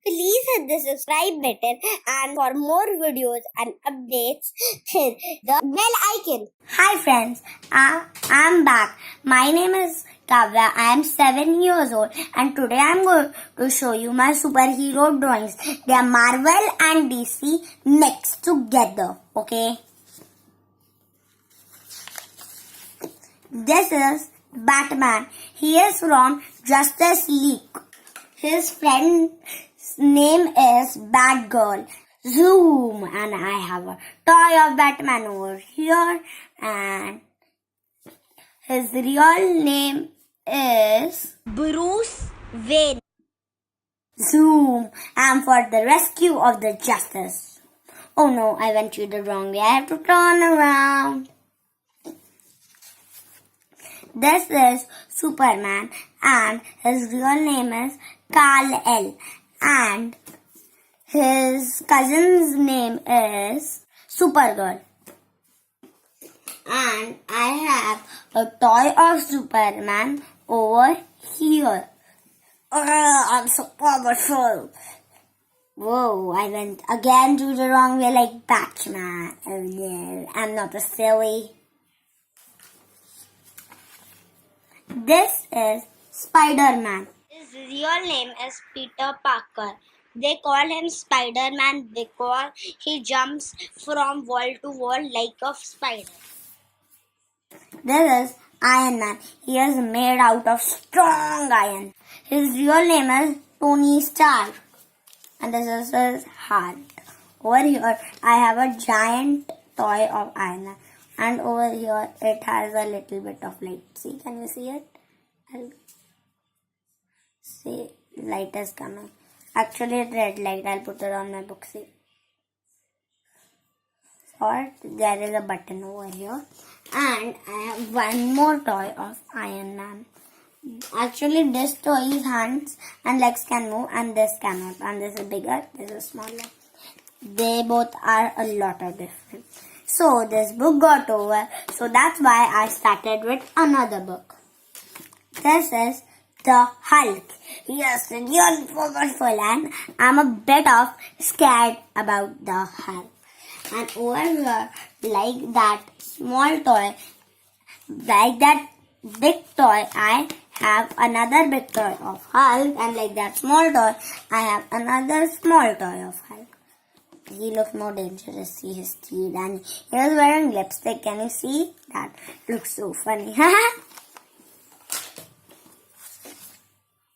Please hit the subscribe button and for more videos and updates, hit the bell icon. Hi friends, I'm back. My name is Kavya. I am 7 years old and today I'm going to show you my superhero drawings. They are Marvel and DC mixed together. Okay. This is Batman. He is from Justice League. His friend's name is Batgirl. Zoom! And I have a toy of Batman over here. And his real name is Bruce Wayne. Zoom! I'm for the rescue of the Justice. Oh no, I went to the wrong way. I have to turn around. This is Superman and his real name is Kal-El and his cousin's name is Supergirl. And I have a toy of Superman over here. I'm so powerful. Whoa, I went again to the wrong way like Batman. Oh no, I'm not a silly. This is Spider-Man. His real name is Peter Parker. They call him Spider-Man because he jumps from wall to wall like a spider. This is Iron Man. He is made out of strong iron. His real name is Tony Stark. And this is his heart. Over here, I have a giant toy of Iron Man. And over here, it has a little bit of light. See, can you see it? I'll see, light is coming. Actually, it's red light. I'll put it on my book. See? Or there is a button over here. And I have one more toy of Iron Man. Actually, this toy's hands and legs can move, and this cannot. And this is bigger, this is smaller. They both are a lot of different. So this book got over. So that's why I started with another book. This is the Hulk. Yes, really powerful and I'm a bit of scared about the Hulk. And over here, like that small toy, like that big toy, I have another big toy of Hulk. And like that small toy, I have another small toy of Hulk. He looks more dangerous. See his teeth and he was wearing lipstick. Can you see? That looks so funny.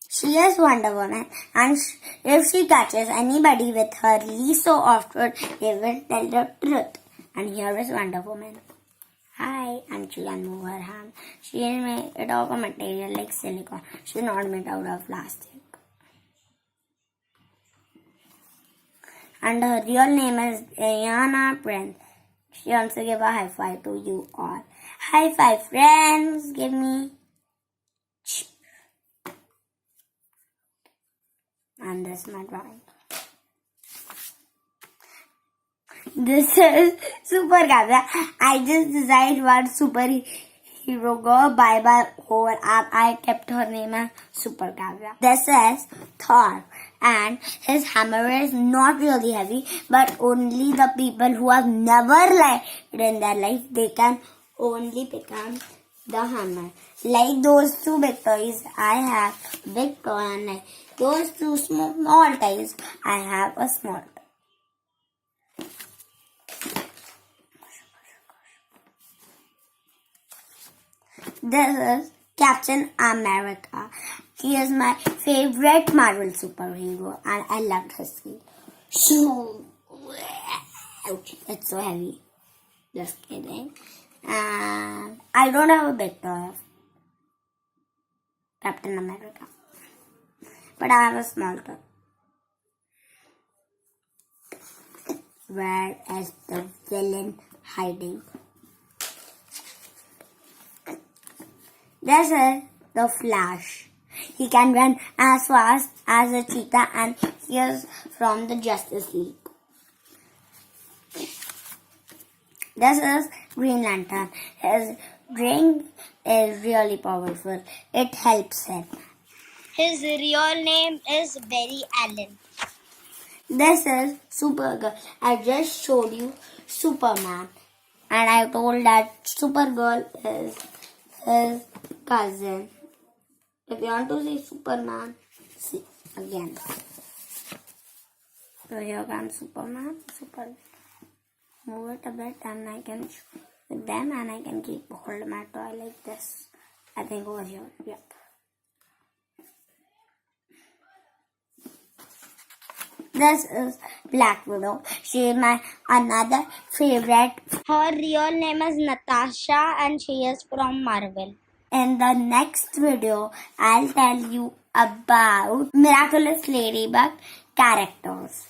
She is Wonder Woman and if she catches anybody with her leash so often, they will tell the truth. And here is Wonder Woman. Hi, and she can move her hand. She is made of a material like silicone. She's not made out of plastic. And her real name is Diana Prince. She also gave a high five to you all. High five, friends. Give me. And this is my drawing. This is Super Kavya. I just decided what superhero go by whole app. I kept her name as Super Kavya. This is Thor. And his hammer is not really heavy, but only the people who have never lived in their life, they can only pick up the hammer. Like those two big toys, I have big toy, and like those two small toys, I have a small toy. This is Captain America. He is my favorite Marvel superhero and I loved his suit. So, it's so heavy. Just kidding. And I don't have a big toy of Captain America. But I have a small toy. Where is the villain hiding? This is the Flash. He can run as fast as a cheetah and he is from the Justice League. This is Green Lantern. His drink is really powerful. It helps him. His real name is Barry Allen. This is Supergirl. I just showed you Superman. And I told that Supergirl is his cousin. If you want to see Superman, see again. So here comes Superman. Move it a bit and I can show with them and I can keep hold my toy like this. I think over here. Yep. This is Black Widow. She is my another favorite. Her real name is Natasha and she is from Marvel. In the next video, I'll tell you about Miraculous Ladybug characters.